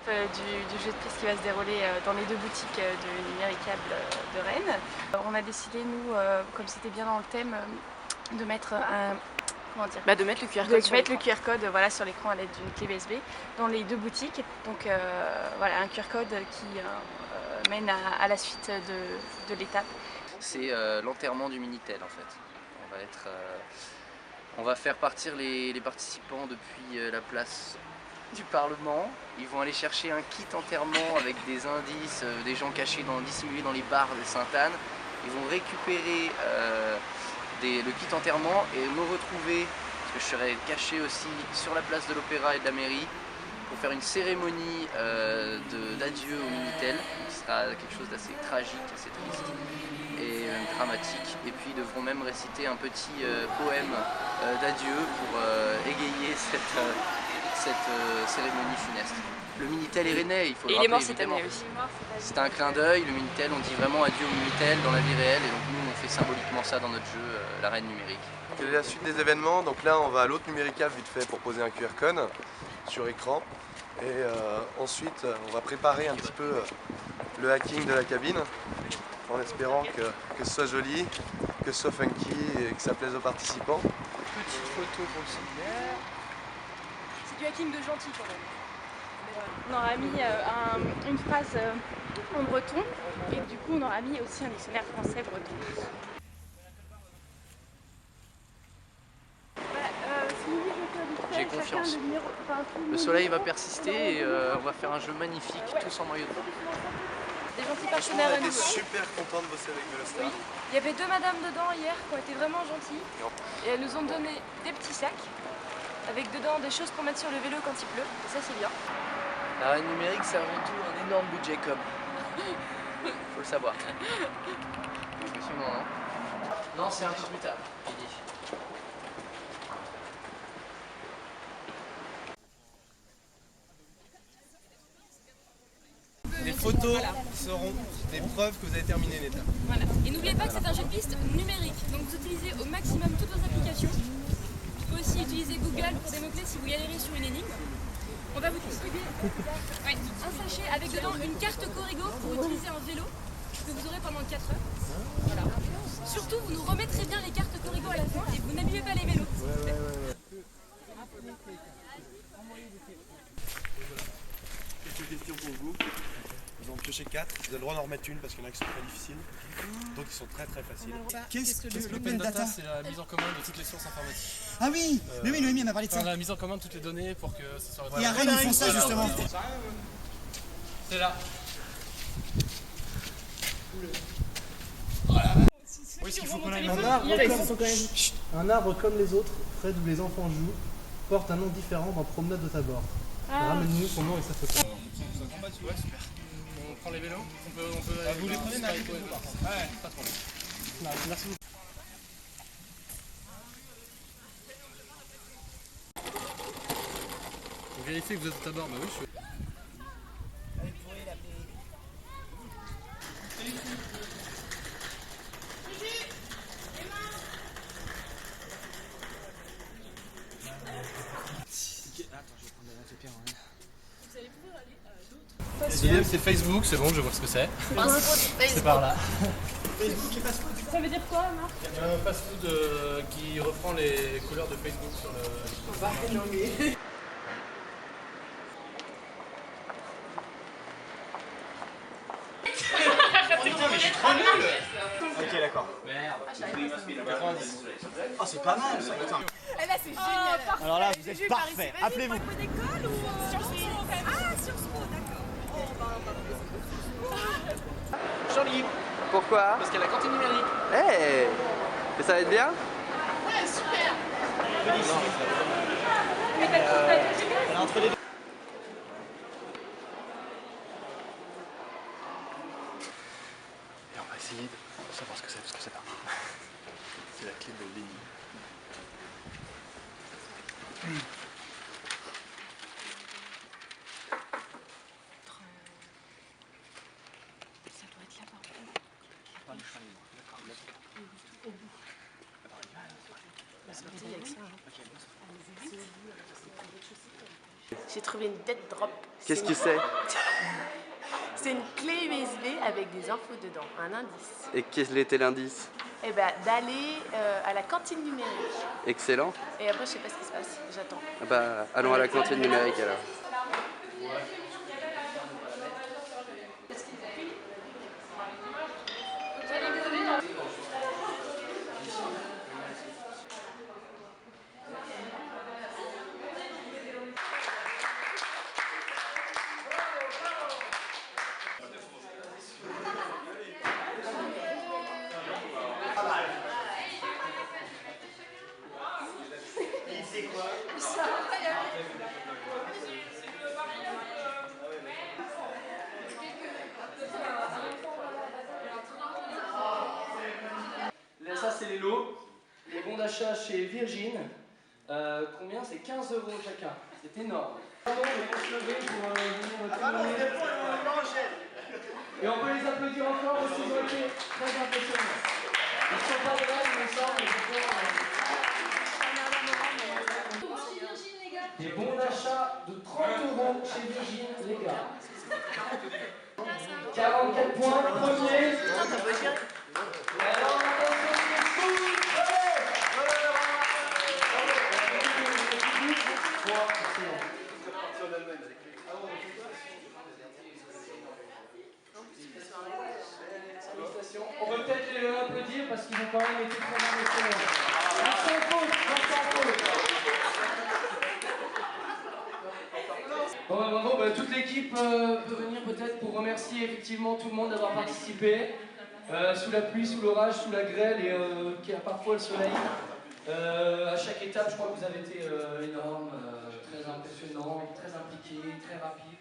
du jeu de piste qui va se dérouler dans les deux boutiques de Numéricable de Rennes. On a décidé, nous, comme c'était bien dans le thème, de mettre un... Comment dire, de mettre le QR code, mettre le QR code voilà, sur l'écran à l'aide d'une clé USB dans les deux boutiques. Donc voilà, un QR code qui mène à la suite de l'étape. C'est l'enterrement du Minitel en fait. On va faire partir les participants depuis la place du Parlement. Ils vont aller chercher un kit enterrement avec des indices, des gens cachés, dissimulés dans les bars de Sainte-Anne. Ils vont récupérer le kit enterrement et me retrouver, parce que je serai caché aussi sur la place de l'Opéra et de la mairie, pour faire une cérémonie d'adieu au Minitel, qui sera quelque chose d'assez tragique, assez triste et dramatique. Et puis ils devront même réciter un petit poème d'adieu pour égayer cette cérémonie funeste. Le Minitel est rennais, il faut le rappeler. Et il est mort cette évidemment. année aussi. C'est un clin d'œil, le Minitel, on dit vraiment adieu au Minitel dans la vie réelle, et donc nous on fait symboliquement ça dans notre jeu, l'arène numérique. Quelle est la suite des événements? Donc là on va à l'autre Numéricable vite fait pour poser un QR code sur écran. Et ensuite on va préparer un petit peu le hacking de la cabine en espérant que ce soit joli, que ce soit funky et que ça plaise aux participants. Petite photo pour le souvenir. C'est du hacking de gentil quand même. On aura mis une phrase en breton et du coup on aura mis aussi un dictionnaire français breton. J'ai confiance. Le soleil va persister et on va faire un jeu magnifique, tous en maillot de bain. Des gentils On partenaires a à été nous. super contents de bosser avec Velostar. Il y avait deux madames dedans hier qui ont été vraiment gentilles et elles nous ont donné des petits sacs avec dedans des choses pour mettre sur le vélo quand il pleut, et ça c'est bien. L'arène numérique c'est avant tout un énorme budget com. Faut le savoir. Effectivement, non. Non, c'est un peu plus tard, j'ai dit. Les photos seront des preuves que vous avez terminé l'étape. Voilà. Et n'oubliez pas que c'est un jeu de piste numérique, donc vous utilisez au maximum toutes vos applications. Vous pouvez aussi utiliser Google pour des mots-clés si vous galérez sur une énigme. On va vous distribuer un sachet avec dedans une carte Corrigo pour utiliser en vélo que vous aurez pendant 4 heures. Voilà. Surtout, vous nous remettrez bien les cartes Corrigo à la fin et vous n'abîmez pas les vélos. Quelques questions pour vous. Vous en piochez 4, vous avez le droit d'en remettre une parce qu'il y en a qui sont très difficiles. Donc ils sont très faciles. Qu'est-ce que L'open data, c'est la mise en commun de toutes les sources informatiques. Ah oui, mais oui, Noémie m'a parlé de ça. La mise en commun de toutes les données pour que ce soit... Et à Rennes, ils font ça justement. C'est là. Où est-ce qu'il faut qu'on aille? Un arbre comme les autres, Fred où les enfants jouent, porte un nom différent dans Promenade de Tabor. Ramène-nous son nom et sa photo. Ouais, super. On prend les vélos. On peut vous les prenez, Marie? Ouais, pas de problème. Merci beaucoup. Vous vérifiez que vous êtes au Tabor? Bah oui, je suis. Deuxième, c'est Facebook, c'est bon, je vois ce que c'est. C'est par là. Ça veut dire quoi, Marc? Un fast-food qui reprend les couleurs de Facebook sur le... Ok, d'accord. Merde. 90. Oh, c'est pas mal ça. Et là, c'est génial. Alors là, vous êtes parfait. Appelez-vous. Bonne école ou Sciences Po? Ah, Sciences Po, d'accord. Jean-Livre. Pourquoi? Parce qu'il y a la cantine numérique. Hey! Et ça va être bien? Ouais, super. Entre les deux. Et on va essayer de savoir ce que c'est, parce que c'est là. C'est la clé de l'énigme. Ça doit être là par contre. D'accord. C'est avec ça. J'ai trouvé une dead drop. Qu'est-ce que c'est? C'est une clé USB avec des infos dedans, un indice. Et quel était l'indice? Eh ben, d'aller à la cantine numérique. Excellent. Et après, je sais pas ce qui se passe, j'attends. Ah bah, allons à la cantine numérique alors. Là, ça, c'est les lots. Les bons d'achat chez Virgin. Combien? C'est 15 € chacun. C'est énorme. Pardon, ils vont se lever pour venir témoigner. Et on peut les applaudir encore parce qu'ils ont été très impressionnants. Ils ne sont pas de là, il me semble, mais des bons d'achat de 30 € chez Virgin, les gars. 44 points, premier. Alors, on peut peut-être les applaudir parce qu'ils ont quand même été très impressionnants. Bon, bravo, toute l'équipe peut venir peut-être pour remercier effectivement tout le monde d'avoir participé. Sous la pluie, sous l'orage, sous la grêle et qui a parfois le soleil. À chaque étape, je crois que vous avez été énorme, très impressionnant, très impliqué, très rapide.